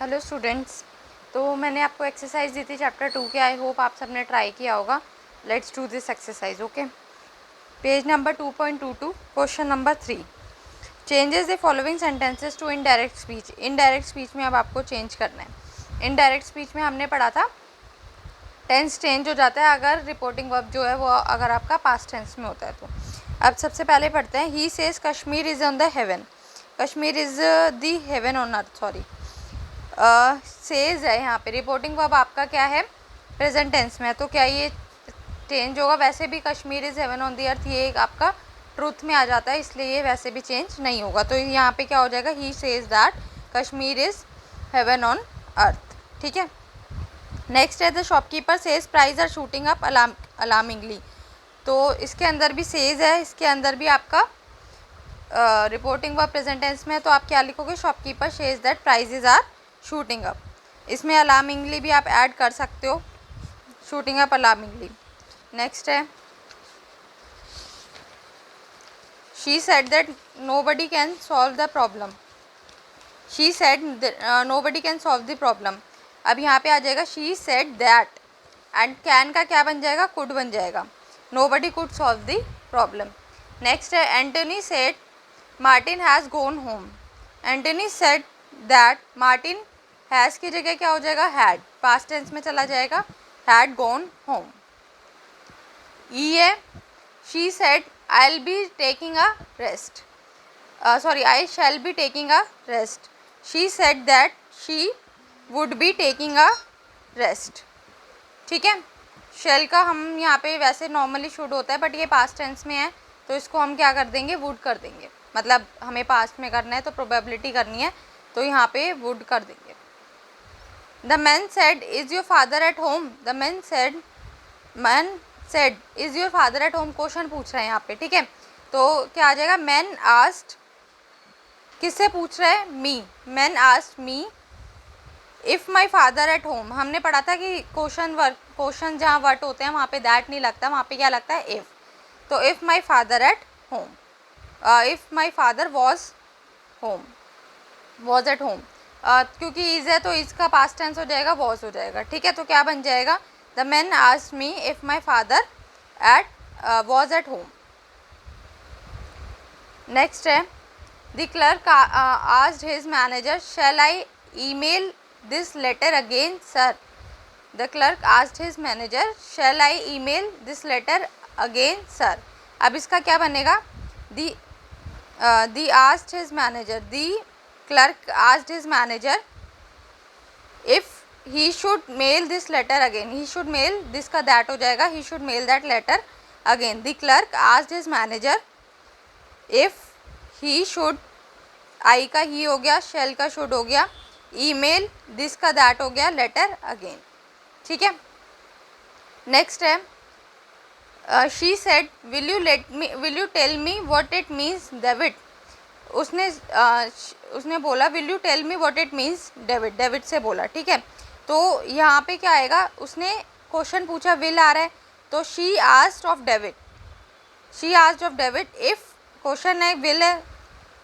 Hello students. तो मैंने आपको एक्सरसाइज दी थी चैप्टर 2 के। आई होप आप सबने ट्राई किया होगा। Let's do this exercise. Okay, page number 2.22, question number 3। Changes the following sentences to indirect speech. Indirect speech में अब आपको चेंज करना है। इनडायरेक्ट स्पीच में हमने पढ़ा था टेंस चेंज हो जाता है अगर रिपोर्टिंग वर्ब जो है वो अगर आपका पास्ट टेंस में होता है तो। अब सबसे पहले पढ़ते हैं, he says Kashmir is on the haven. Kashmir is the haven on earth. Sorry, says है यहाँ पे। रिपोर्टिंग वर्ब आपका क्या है, प्रेजेंट टेंस में है, तो क्या ये चेंज होगा? वैसे भी Kashmir is heaven on the earth ये आपका ट्रूथ में आ जाता है, इसलिए ये वैसे भी चेंज नहीं होगा। तो यहाँ पे क्या हो जाएगा, he says that Kashmir is heaven on earth. ठीक है। नेक्स्ट है, the shopkeeper says prices are shooting up alarmingly. तो इसके अंदर भी सेज है, इसके अंदर भी आपका रिपोर्टिंग वर्ब प्रेजेंट टेंस में है, तो आप क्या लिखोगे, shopkeeper says that prices are shooting up. इसमें अलार्मिंगली भी आप ऐड कर सकते हो, शूटिंग अप अलार्मिंगली। नेक्स्ट है, she said that nobody can solve the problem. She said nobody can solve the problem. अब यहाँ पे आ जाएगा she said that, and can का क्या बन जाएगा, कुड बन जाएगा। Nobody could solve the problem. Next है, Antony said Martin has gone home. Antony said that Martin has की जगह क्या हो जाएगा, हैड, पास्ट टेंस में चला जाएगा, हैड गॉन होम। ई है, she said I will be taking a rest. Sorry, I shall be taking a rest. She said that she would be taking a rest. ठीक है। शैल का हम यहाँ पे वैसे नॉर्मली शुड होता है, बट ये पास्ट टेंस में है, तो इसको हम क्या कर देंगे, वुड कर देंगे। मतलब हमें पास्ट में करना है तो प्रोबेबिलिटी करनी है, तो यहाँ पे वुड कर देंगे। The man said is your father at home. The man said is your father at home. Question पूछ रहे हैं यहाँ पे। ठीक है, तो क्या आ जाएगा, मैन आस्क्ड, किससे पूछ रहे हैं, me. Man asked me if my father at home. हमने पढ़ा था कि क्वेश्चन जहाँ वर्ट होते हैं वहाँ पे दैट नहीं लगता, वहाँ पे क्या लगता है, इफ़। तो if my father at home, if my father was home, was at home. क्योंकि इज़ है तो इसका पास्ट टेंस हो जाएगा, वॉज हो जाएगा। ठीक है, तो क्या बन जाएगा, the man asked me if my father at was at home. Next है, the clerk asked his manager shall I email this letter again sir. The clerk asked his manager shall I email this letter again sir. अब इसका क्या बनेगा, the asked his manager, the clerk asked his manager if he should mail this letter again. He should mail, this का that हो जाएगा, ही should mail that letter again. The clerk asked his manager if he should, I का ही हो गया, shell का should हो गया, ईमेल, दिस का दैट हो गया, लेटर अगेन। ठीक है। नेक्स्ट है, she said will you tell me what it means David. उसने बोला will you tell me what it means David, David से बोला। ठीक है, तो यहाँ पे क्या आएगा, उसने क्वेश्चन पूछा, विल आ रहा है, तो she asked of David, she asked of David. If question है, विल है,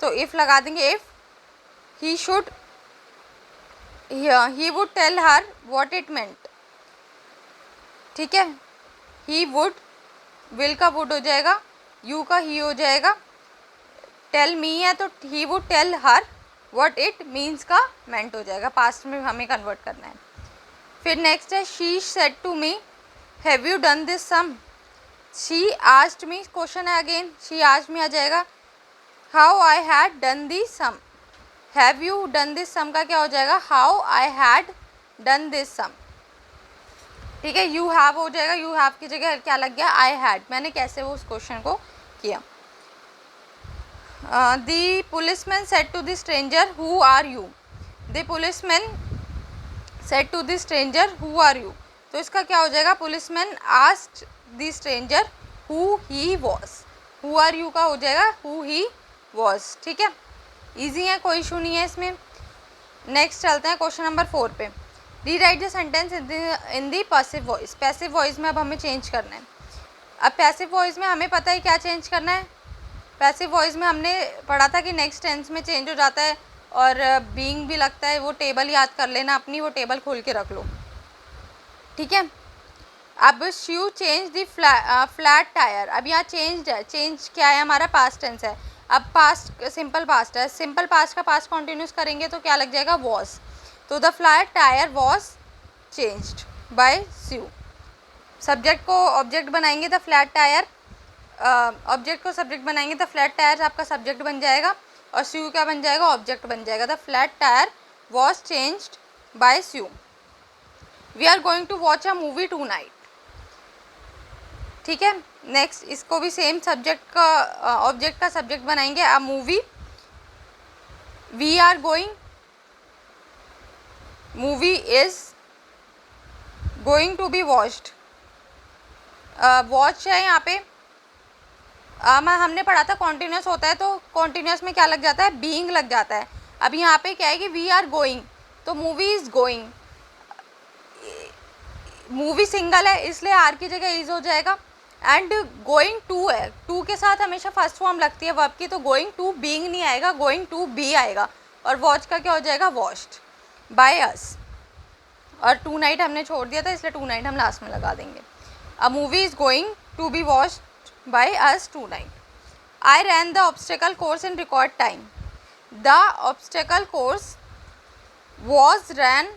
तो इफ़ लगा देंगे, if he should, he would tell her what it meant. ठीक है, ही वुड, विल का वुड हो जाएगा, यू का ही हो जाएगा, टेल मी है तो he would tell her what it means का मेंट हो जाएगा, पास्ट में हमें कन्वर्ट करना है। फिर नेक्स्ट है, she said to me have you done this sum. She asked me, question है अगेन, शी आस्क्ड मी आ जाएगा, how I had done this sum. Have you done this sum का क्या हो जाएगा, how I had done this sum. ठीक है, you have हो जाएगा, यू हैव की जगह क्या लग गया, आई हैड, मैंने कैसे वो उस क्वेश्चन को किया। The policeman said to the stranger who are you. The policeman said to the stranger who are you, तो इसका क्या हो जाएगा, policeman asked the stranger who he was. Who are you का हो जाएगा हु ही वॉज। ठीक है, ईजी है, कोई इशू नहीं है इसमें। नेक्स्ट चलते हैं क्वेश्चन नंबर 4 पे। Rewrite the sentence in the passive voice. Passive voice में अब हमें चेंज करना है। अब पैसिव वॉइस में हमें पता है क्या चेंज करना है। पैसिव वॉइस में हमने पढ़ा था कि नेक्स्ट टेंस में चेंज हो जाता है और बीइंग भी लगता है, वो टेबल याद कर लेना अपनी, वो टेबल खोल के रख लो, ठीक है। अब Shiv change the flat tyre, अब यहाँ चेंज है, चेंज क्या है हमारा, पास्ट टेंस है। अब पास्ट सिंपल पास्ट है, सिंपल पास्ट का पास्ट कॉन्टिन्यूस करेंगे तो क्या लग जाएगा, वॉज। तो the flat tyre was changed by Shiv. Subject को ऑब्जेक्ट बनाएंगे, द फ्लैट टायर, ऑब्जेक्ट को सब्जेक्ट बनाएंगे, द फ्लैट टायर आपका सब्जेक्ट बन जाएगा और शिव क्या बन जाएगा, ऑब्जेक्ट बन जाएगा। The flat tyre was changed by Shiv. We are going to watch a movie tonight, ठीक है। नेक्स्ट इसको भी सेम सब्जेक्ट का ऑब्जेक्ट का सब्जेक्ट बनाएंगे, a movie, we are going, movie is going to be watched, watch है यहाँ पे, हमने पढ़ा था कॉन्टिन्यूस होता है तो कॉन्टिन्यूस में क्या लग जाता है, बीइंग लग जाता है। अब यहाँ पे क्या है कि वी आर गोइंग, तो movie is going, movie single है इसलिए आर की जगह इज हो जाएगा। एंड गोइंग टू है, टू के साथ हमेशा फर्स्ट फॉर्म लगती है वर्ब की, तो गोइंग टू बीइंग नहीं आएगा, गोइंग टू बी आएगा। और वॉच का क्या हो जाएगा, वॉच्ड बाय अस। और टू नाइट हमने छोड़ दिया था इसलिए टू नाइट हम लास्ट में लगा देंगे। A movie is going to be watched by us tonight. I ran the obstacle course in record time, the obstacle course was ran,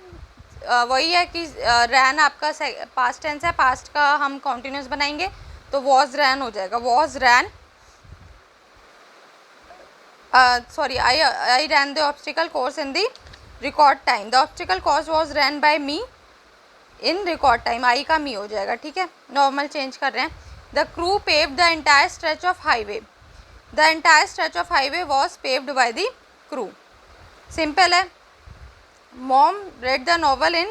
वही है कि रैन आपका पास्ट टेंस है, पास्ट का हम कॉन्टिन्यूस बनाएंगे तो वॉज रैन हो जाएगा, was ran, sorry, I ran the obstacle course in the record time, the obstacle course was ran by me in record time, I का मी हो जाएगा, ठीक है। नॉर्मल चेंज कर रहे हैं। The crew paved the entire stretch of highway, the entire stretch of highway was paved by the crew, simple है। Mom read the novel in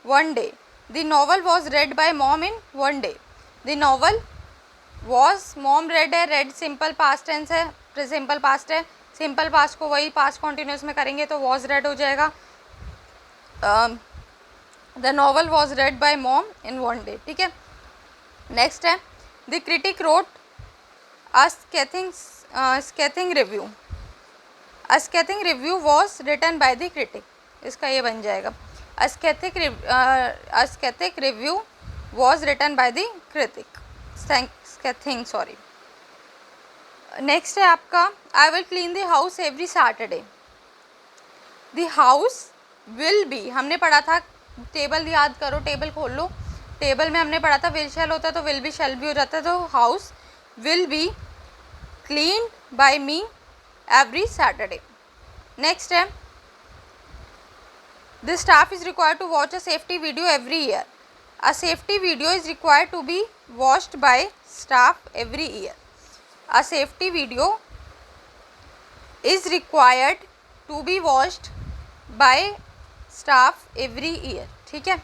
one day. The novel was read by mom in one day. The novel was, mom read है, read simple past tense है, simple past है, simple past को वही past continuous में करेंगे तो was read हो जाएगा। The novel was read by mom in one day, ठीक है। नेक्स्ट है The critic wrote a scathing review. A scathing review was written by the critic. इसका ये बन जाएगा a scathing review was written by the critic, sorry. Next है आपका I will clean the house every Saturday. The house will be, हमने पढ़ा था, table याद करो, टेबल खोल लो, टेबल में हमने पढ़ा था विल शैल होता है तो विल बी शैल बी हो जाता है, तो house will B clean bye me every Saturday. Next है The staff is required to watch a safety video every year. A safety video is required to be watched by staff every year. A safety video is required to be watched by staff every year, ठीक है।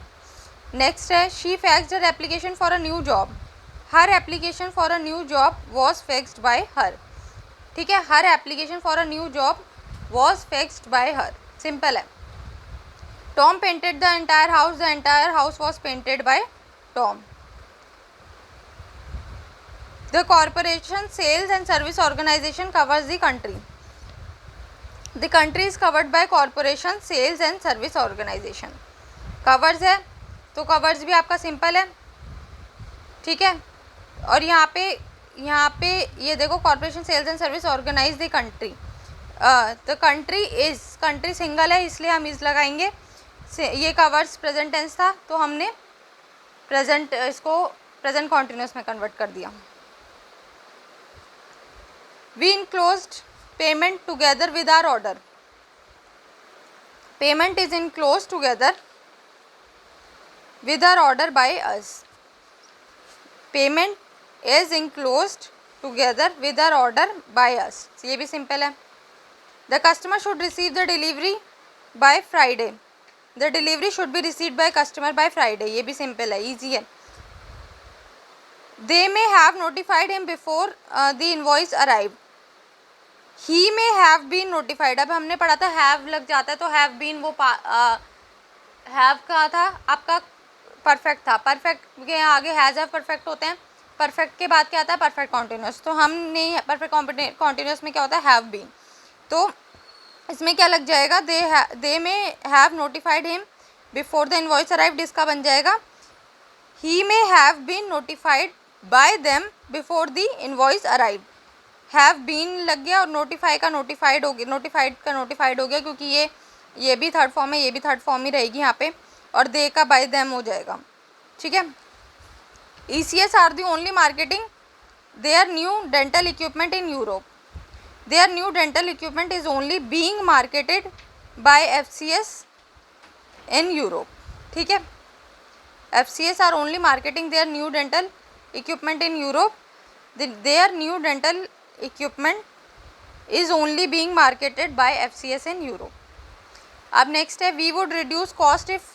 Next है she faxed her application for a new job. Her application for a new job was faxed by her, ठीक है। her application for a new job was faxed by her, simple है। Tom painted the entire house. The entire house was painted by Tom. The corporation sales and service organization covers the country. The country is covered by corporation sales and service organization. Covers है तो covers भी आपका simple है, ठीक है। और यहाँ पे ये देखो corporation sales and service organise the country, the country is, country single है इसलिए हम इज लगाएंगे। ये कवर्स प्रेजेंट टेंस था तो हमने प्रेजेंट इसको प्रेजेंट कॉन्टिन्यूस में कन्वर्ट कर दिया। We enclosed payment together with our order, payment is enclosed together with our order by us, payment is enclosed together with our order by us, ये भी simple है। The customer should receive the delivery by Friday, the delivery should be received by customer by Friday, ये भी simple है, easy है। They may have notified him before the invoice arrive, he may have been notified, अब हमने पढ़ा था have लग जाता है तो हैव बीन वो हैव का था आपका परफेक्ट था, परफेक्ट के आगे हैज़ हैव परफेक्ट होते हैं, परफेक्ट के बाद क्या आता है परफेक्ट कॉन्टिन्यूस, तो हमने परफेक्ट कॉन्टिन्यूस में क्या होता है हैव बीन, तो इसमें क्या लग जाएगा, they may have notified him before the invoice arrived, इसका बन जाएगा he may have been notified by them before the invoice arrived. Have been लग गया और नोटिफाई का नोटिफाइड हो गया, नोटिफाइड का नोटिफाइड हो गया, क्योंकि ये भी थर्ड फॉर्म है, ये भी थर्ड फॉर्म ही रहेगी यहाँ पे, और दे का बाय देम हो जाएगा। ठीक है। ECS are the only marketing their new dental equipment in Europe. Their new dental equipment is only being marketed by FCS in Europe. ठीक है। FCS are only marketing their new dental equipment in Europe. Their new dental equipment is only being marketed by FCS in Europe. अब next है, we would reduce cost if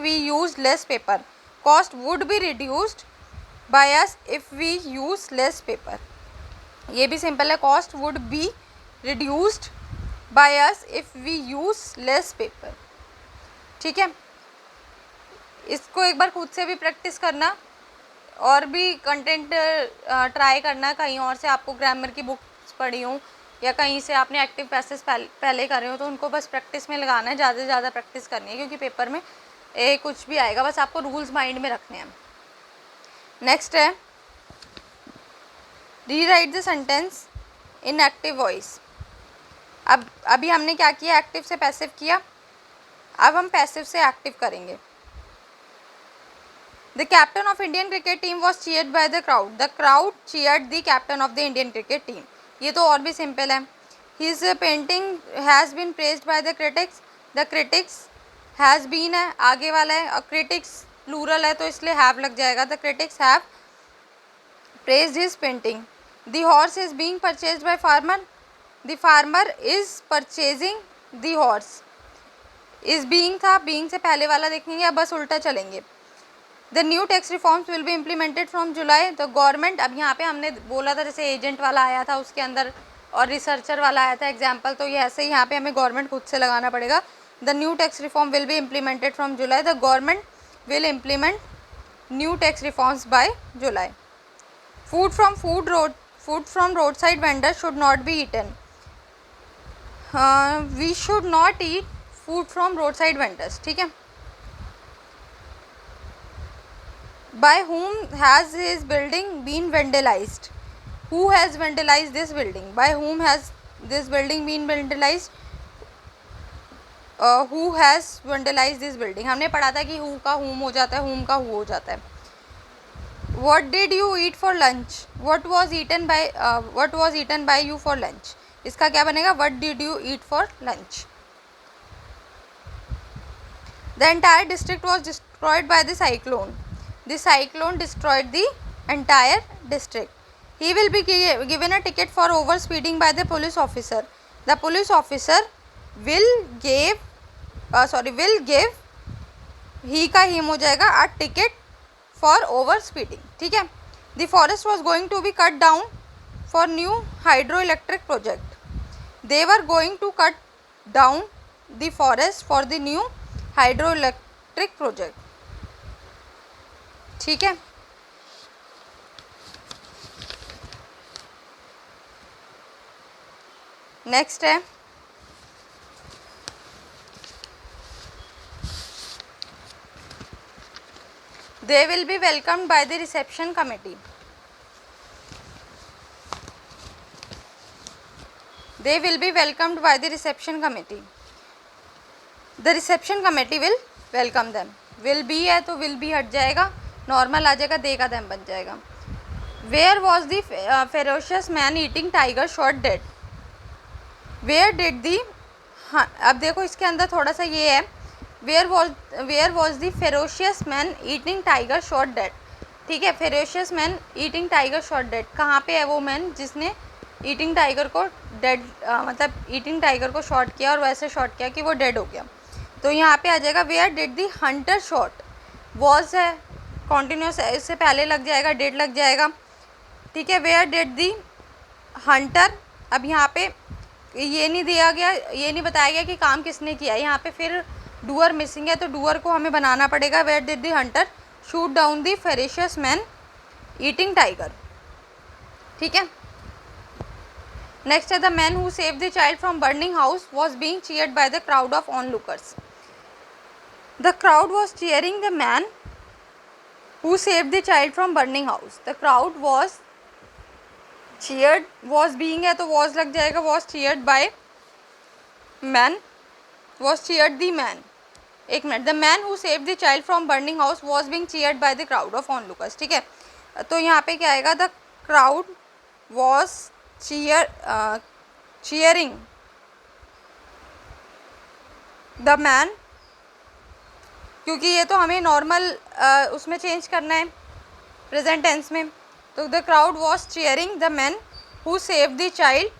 we use less paper. Cost would be reduced by us if we use less paper. ये भी simple है, cost would be reduced by us if we use less paper. ठीक है। इसको एक बार खुद से भी प्रैक्टिस करना और भी कंटेंट ट्राई करना, कहीं और से आपको ग्रामर की बुक्स पढ़ी हो या कहीं से आपने एक्टिव पैसेज पहले करे हो, तो उनको बस प्रैक्टिस में लगाना है, ज़्यादा से ज़्यादा प्रैक्टिस करनी है, क्योंकि पेपर में कुछ भी आएगा, बस आपको रूल्स माइंड में रखने हैं। नेक्स्ट है, rewrite the sentence in active voice. अब अभी हमने क्या किया, एक्टिव से पैसिव किया, अब हम पैसिव से एक्टिव करेंगे। The captain of Indian cricket team was cheered by the crowd. The crowd cheered the captain of the Indian cricket team. ये तो और भी सिंपल है। His painting has been praised by the critics. The critics has been है, आगे वाला है, और क्रिटिक्स प्लूरल है तो इसलिए हैव लग जाएगा। The critics have praised his painting. The horse is being purchased by farmer. The farmer is purchasing the horse. Is being था, being से पहले वाला देखेंगे, अब बस उल्टा चलेंगे। The new tax reforms will be implemented from July. The government, अब यहाँ पे हमने बोला था जैसे एजेंट वाला आया था उसके अंदर और रिसर्चर वाला आया था एग्जाम्पल, तो ये ऐसे ही यहाँ पे हमें गवर्नमेंट खुद से लगाना पड़ेगा। The new tax reform will be implemented from July. The government will implement new tax reforms by July. Food from roadside vendors should not be eaten. We should not eat food from roadside vendors. ठीक है। By whom has his building been vandalized? Who has vandalized this building? By whom has this building been vandalized? Who has vandalized this building? हमने पढ़ा था कि who का whom हो जाता है, whom का who हो जाता है। What did you eat for lunch? What was eaten by you for lunch? इसका क्या बनेगा? What did you eat for lunch? The entire district was destroyed by the cyclone. The cyclone destroyed the entire district. He will be given a ticket for over speeding by the police officer. The police officer will give he का him हो जाएगा a ticket for over speeding. ठीक है। The forest was going to be cut down for new hydroelectric project. They were going to cut down the forest for the new hydroelectric project. ठीक है। Next है, they will be welcomed by the reception committee. They will be welcomed by the reception committee. The reception committee will welcome them. Will be है तो will be हट जाएगा, normal आ जाएगा, दे का them बन जाएगा। Where was the ferocious man eating tiger shot dead? Where did the, हाँ अब देखो इसके अंदर थोड़ा सा ये है, where was the ferocious man eating tiger shot dead. ठीक है, ferocious man eating tiger shot dead, कहाँ पे है वो मैन जिसने ईटिंग टाइगर को डेड मतलब ईटिंग टाइगर को शॉट किया और वैसे शॉट किया कि वो डेड हो गया। तो यहाँ पे आ जाएगा where did the hunter shot. Was है, कॉन्टिन्यूस है, इससे पहले लग जाएगा, डेड लग जाएगा। ठीक है, वेयर डिड दी हंटर। अब यहाँ पे ये नहीं दिया गया, ये नहीं बताया गया कि काम किसने किया, यहाँ पे फिर डूअर मिसिंग है तो डूअर को हमें बनाना पड़ेगा। Where did the hunter shoot down the ferocious man eating tiger. ठीक है, नेक्स्ट है the man who save the child from burning house was being cheered by the crowd of onlookers. The crowd was cheering the man who saved the child from burning house. The crowd was cheered, was being है तो was लग जाएगा, was cheered by man, was cheered the man. एक minute, the man who saved the child from burning house was being cheered by the crowd of onlookers. ठीक है, तो यहाँ पे क्या आएगा, the crowd was cheering the man, क्योंकि ये तो हमें नॉर्मल उसमें चेंज करना है प्रेजेंट टेंस में. तो the crowd was cheering the man who save the child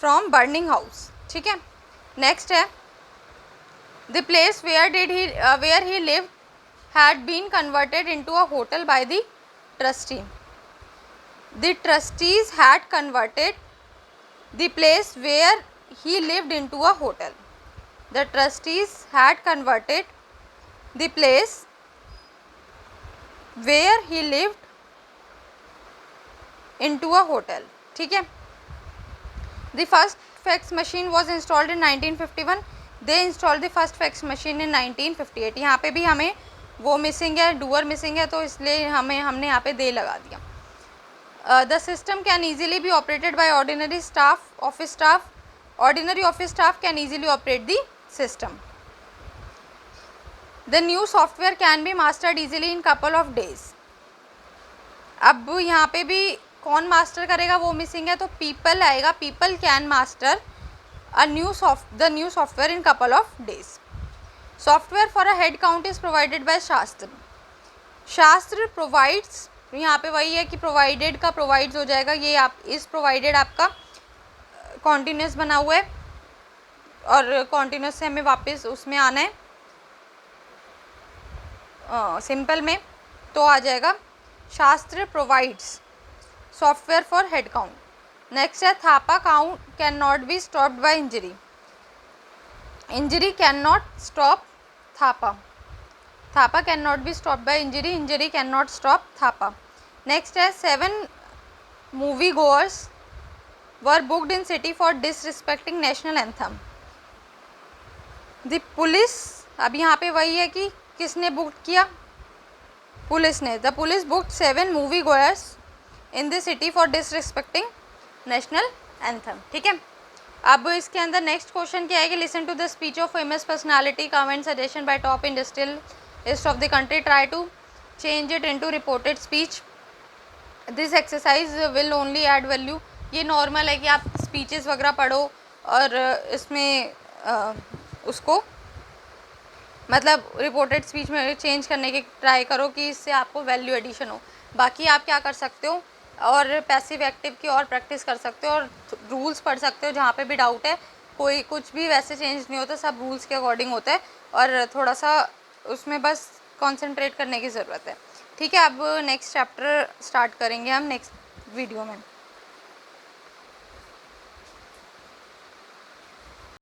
from burning house. ठीक है, नेक्स्ट है the place where he lived had been converted into a hotel by the trustee. The trustees had converted the place where he lived into a hotel. The trustees had converted the place where he lived into a hotel. ठीक है, the first fax machine was installed in 1951. they installed the first fax machine in 1958. यहाँ पे भी हमें वो missing है, doer missing है, तो इसलिए हमने यहाँ पे दे लगा दिया. the system can easily be operated by ordinary office staff can easily operate the system. The new software can be mastered easily in couple of days. अब यहाँ पे भी कौन मास्टर करेगा वो मिसिंग है, तो people आएगा. people can master the new software in couple of days. Software for a head count is provided by शास्त्र. शास्त्र provides, यहाँ पे वही है कि provided का provides हो जाएगा. ये आप इस provided आपका continuous बना हुआ है और continuous से हमें वापस उसमें आना है सिंपल में, तो आ जाएगा Shastra provides software for head count. Next है Thapa count can not be stopped by injury. Injury can not stop Thapa. Thapa can not be stopped by injury. Injury can not stop Thapa. Next है 7 movie goers were booked in city for disrespecting national anthem. The police, अब यहाँ पे वही है कि किसने book किया, police ने. The police booked 7 movie goers in the city for disrespecting national anthem. ठीक है, अब इसके अंदर नेक्स्ट क्वेश्चन क्या है कि listen to the speech of famous personality, comment suggestion by top industrialist of the country, try to change it into reported speech. This exercise will only add value. ये normal है कि आप speeches वगैरह पढ़ो और इसमें उसको मतलब रिपोर्टेड स्पीच में चेंज करने की ट्राई करो कि इससे आपको वैल्यू एडिशन हो. बाकी आप क्या कर सकते हो, और पैसिव एक्टिव की और प्रैक्टिस कर सकते हो और रूल्स पढ़ सकते हो. जहाँ पे भी डाउट है, कोई कुछ भी वैसे चेंज नहीं होता, सब रूल्स के अकॉर्डिंग होता है और थोड़ा सा उसमें बस कंसंट्रेट करने की ज़रूरत है. ठीक है, अब नेक्स्ट चैप्टर स्टार्ट करेंगे हम नेक्स्ट वीडियो में.